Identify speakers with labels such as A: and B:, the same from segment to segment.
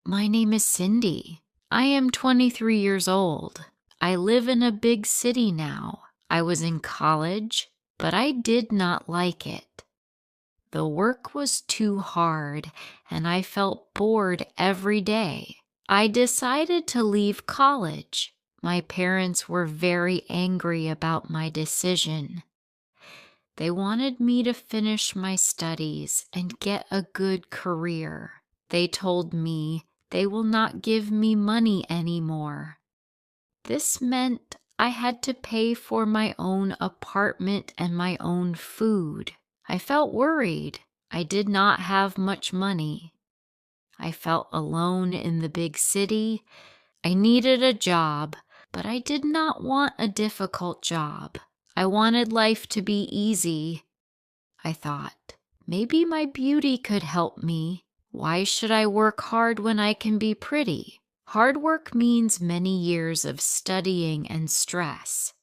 A: My name is Cindy. I am 23 years old. I live in a big city now. I was in college, but I did not like it. The work was too hard, and I felt bored every day. I decided to leave college. My parents were very angry about my decision. They wanted me to finish my studies and get a good career. They told me they will not give me money anymore. This meant I had to pay for my own apartment and my own food. I felt worried. I did not have much money. I felt alone in the big city. I needed a job, but I did not want a difficult job. I wanted life to be easy. I thought, maybe my beauty could help me. Why should I work hard when I can be pretty? Hard work means many years of studying and stress.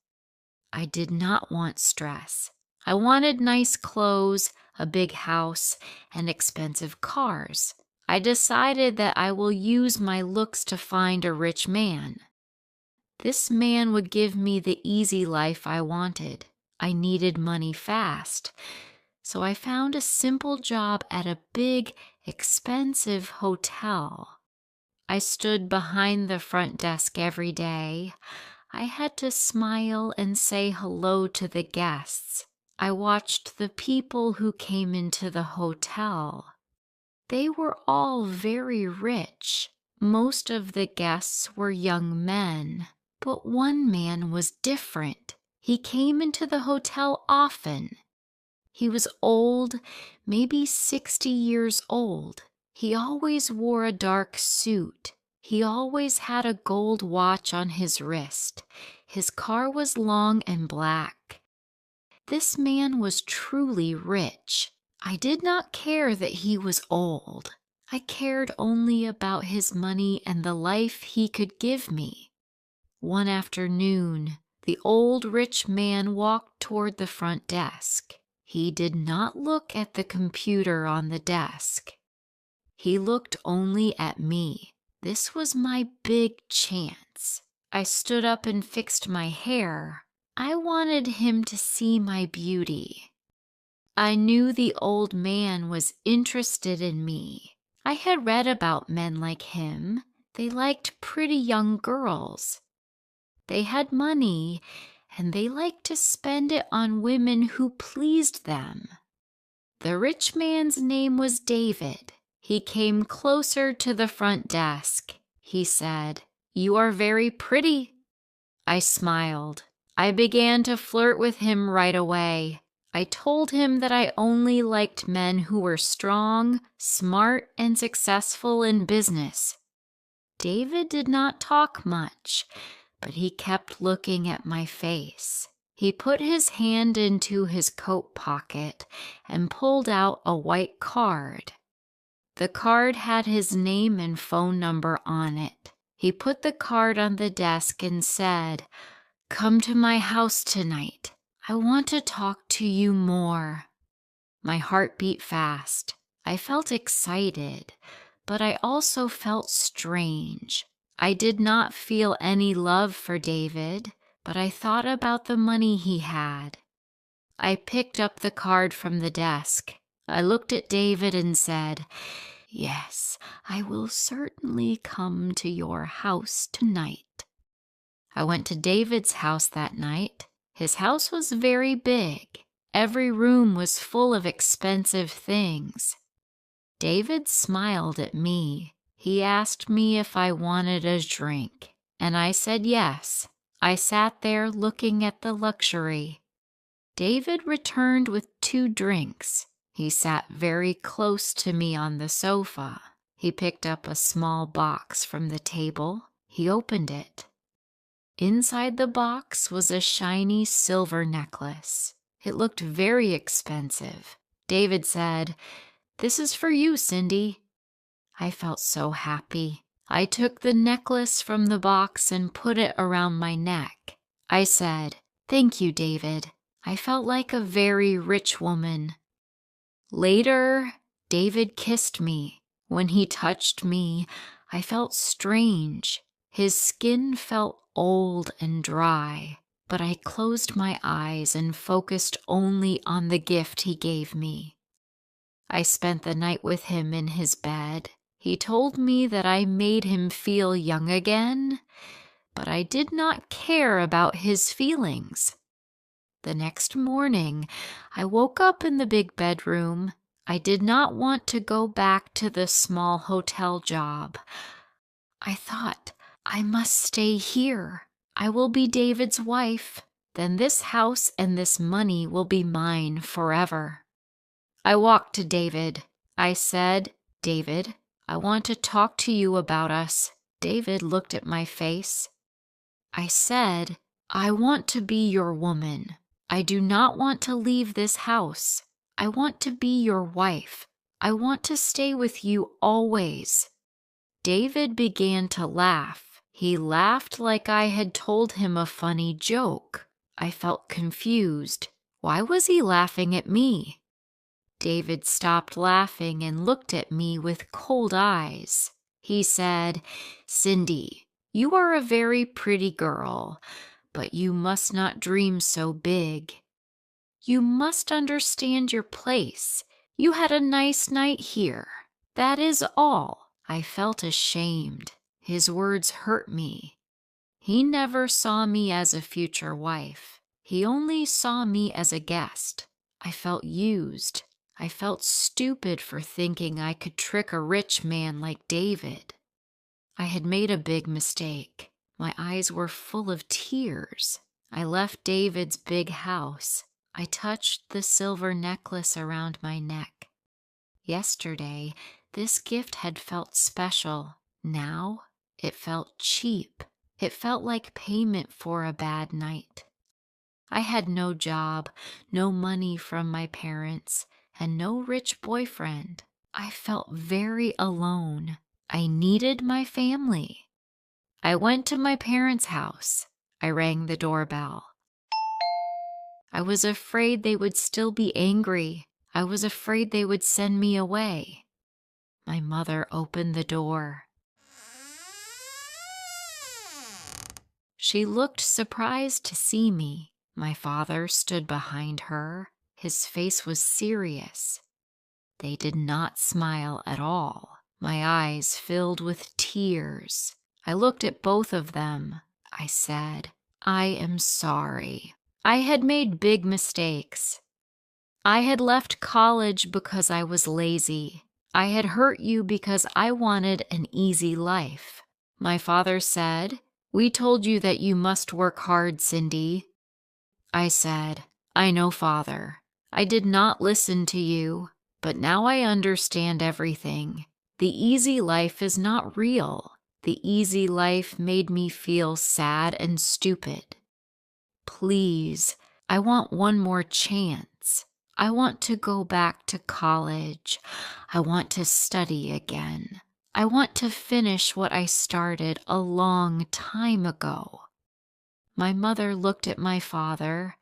A: I did not want stress. I wanted nice clothes, a big house, and expensive cars. I decided that I will use my looks to find a rich man. This man would give me the easy life I wanted. I needed money fast, so I found a simple job at a big, expensive hotel. I stood behind the front desk every day. I had to smile and say hello to the guests. I watched the people who came into the hotel. They were all very rich. Most of the guests were young men, but one man was different. He came into the hotel often. He was old, maybe 60 years old. He always wore a dark suit. He always had a gold watch on his wrist. His car was long and black. This man was truly rich. I did not care that he was old. I cared only about his money and the life he could give me. One afternoon, the old rich man walked toward the front desk. He did not look at the computer on the desk. He looked only at me. This was my big chance. I stood up and fixed my hair. I wanted him to see my beauty. I knew the old man was interested in me. I had read about men like him. They liked pretty young girls. They had money, and they liked to spend it on women who pleased them. The rich man's name was David. He came closer to the front desk. He said, "You are very pretty." I smiled. I began to flirt with him right away. I told him that I only liked men who were strong, smart, and successful in business. David did not talk much, but he kept looking at my face. He put his hand into his coat pocket and pulled out a white card. The card had his name and phone number on it. He put the card on the desk and said, "Come to my house tonight. I want to talk to you more." My heart beat fast. I felt excited, but I also felt strange. I did not feel any love for David, but I thought about the money he had. I picked up the card from the desk. I looked at David and said, "Yes, I will certainly come to your house tonight." I went to David's house that night. His house was very big. Every room was full of expensive things. David smiled at me. He asked me if I wanted a drink, and I said yes. I sat there looking at the luxury. David returned with 2 drinks. He sat very close to me on the sofa. He picked up a small box from the table. He opened it. Inside the box was a shiny silver necklace. It looked very expensive. David said, "This is for you, Cindy." I felt so happy. I took the necklace from the box and put it around my neck. I said, "Thank you, David." I felt like a very rich woman. Later, David kissed me. When he touched me, I felt strange. His skin felt old and dry, but I closed my eyes and focused only on the gift he gave me. I spent the night with him in his bed. He told me that I made him feel young again, but I did not care about his feelings. The next morning, I woke up in the big bedroom. I did not want to go back to the small hotel job. I thought, I must stay here. I will be David's wife. Then this house and this money will be mine forever. I walked to David. I said, David, I want to talk to you about us. David looked at my face. I said, I want to be your woman. I do not want to leave this house. I want to be your wife. I want to stay with you always. David began to laugh. He laughed like I had told him a funny joke. I felt confused. Why was he laughing at me? David stopped laughing and looked at me with cold eyes. He said, Cindy, you are a very pretty girl, but you must not dream so big. You must understand your place. You had a nice night here. That is all. I felt ashamed. His words hurt me. He never saw me as a future wife. He only saw me as a guest. I felt used. I felt stupid for thinking I could trick a rich man like David. I had made a big mistake. My eyes were full of tears. I left David's big house. I touched the silver necklace around my neck. Yesterday, this gift had felt special. Now, it felt cheap. It felt like payment for a bad night. I had no job, no money from my parents, and no rich boyfriend. I felt very alone. I needed my family. I went to my parents' house. I rang the doorbell. I was afraid they would still be angry. I was afraid they would send me away. My mother opened the door. She looked surprised to see me. My father stood behind her. His face was serious. They did not smile at all. My eyes filled with tears. I looked at both of them. I said, I am sorry. I had made big mistakes. I had left college because I was lazy. I had hurt you because I wanted an easy life. My father said, we told you that you must work hard, Cindy. I said, I know, Father. I did not listen to you, but now I understand everything. The easy life is not real. The easy life made me feel sad and stupid. Please, I want one more chance. I want to go back to college. I want to study again. I want to finish what I started a long time ago. My mother looked at my father.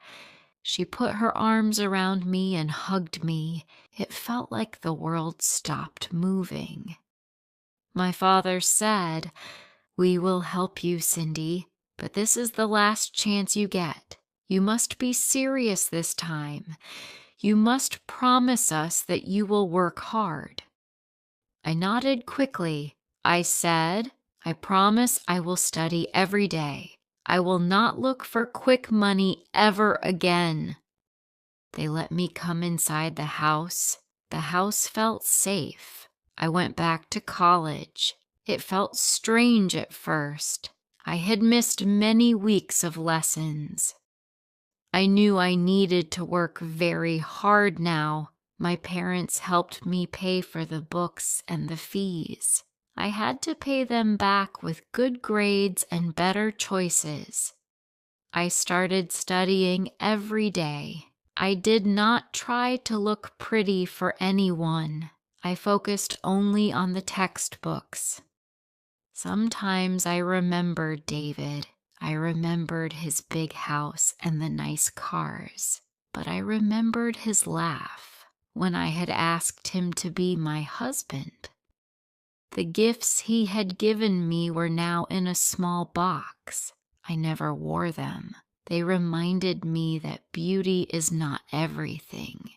A: She put her arms around me and hugged me. It felt like the world stopped moving. My father said, we will help you, Cindy, but this is the last chance you get. You must be serious this time. You must promise us that you will work hard. I nodded quickly. I said, I promise I will study every day. I will not look for quick money ever again. They let me come inside the house. The house felt safe. I went back to college. It felt strange at first. I had missed many weeks of lessons. I knew I needed to work very hard now. My parents helped me pay for the books and the fees. I had to pay them back with good grades and better choices. I started studying every day. I did not try to look pretty for anyone. I focused only on the textbooks. Sometimes I remembered David. I remembered his big house and the nice cars. But I remembered his laugh when I had asked him to be my husband. The gifts he had given me were now in a small box. I never wore them. They reminded me that beauty is not everything.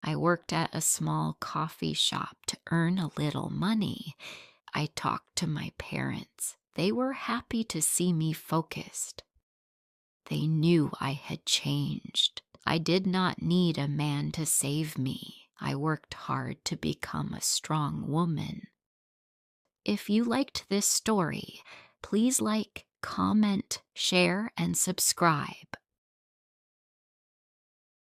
A: I worked at a small coffee shop to earn a little money. I talked to my parents. They were happy to see me focused. They knew I had changed. I did not need a man to save me. I worked hard to become a strong woman. If you liked this story, please like, comment, share, and subscribe.